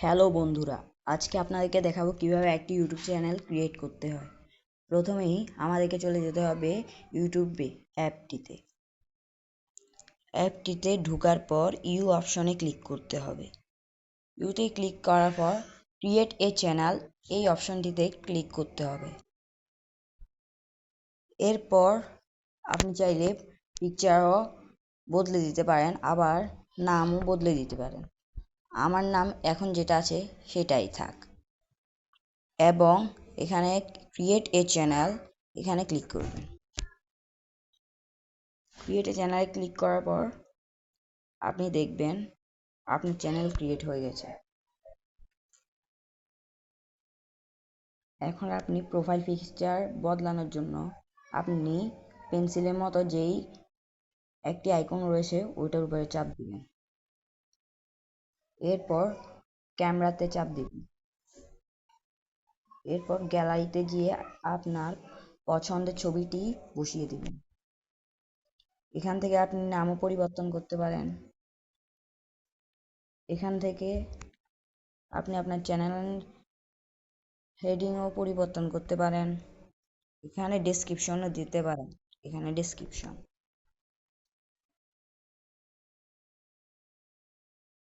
Hello বন্ধুরা, আজকে আপনাদেরকে দেখাবো কিভাবে একটি ইউটিউব চ্যানেল ক্রিয়েট করতে হয়। প্রথমেই আমাদেরকে চলে যেতে হবে ইউটিউবে অ্যাপটিতে ঢোকার পর ইউ অপশনে ক্লিক করতে হবে। ইউতে ক্লিক করার পর ক্রিয়েট এ চ্যানেল এই অপশনটিতে ক্লিক করতে হবে। এরপর আপনি চাইলে পিকচারও বদলে দিতে পারেন, আবার নামও বদলে দিতে পারেন। আমার নাম এখন যেটা আছে সেটাই থাক, এবং এখানে ক্রিয়েট এ চ্যানেল এখানে ক্লিক করবেন। ক্রিয়েট এ চ্যানেলে ক্লিক করার পর আপনি দেখবেন আপনার চ্যানেল ক্রিয়েট হয়ে গেছে। এখন আপনি প্রোফাইল পিকচার বদলানোর জন্য আপনি পেন্সিলের মতো যেই একটি আইকন রয়েছে ওইটার উপরে চাপ দিবেন। এরপর ক্যামেরাতে চাপ দিবেন। এরপর গ্যালারিতে গিয়ে আপনার পছন্দের ছবিটি বসিয়ে দিবেন। এখান থেকে আপনি নামও পরিবর্তন করতে পারেন। এখান থেকে আপনি আপনার চ্যানেল হেডিংও পরিবর্তন করতে পারেন। এখানে ডেসক্রিপশনও দিতে পারেন। এখানে ডেসক্রিপশন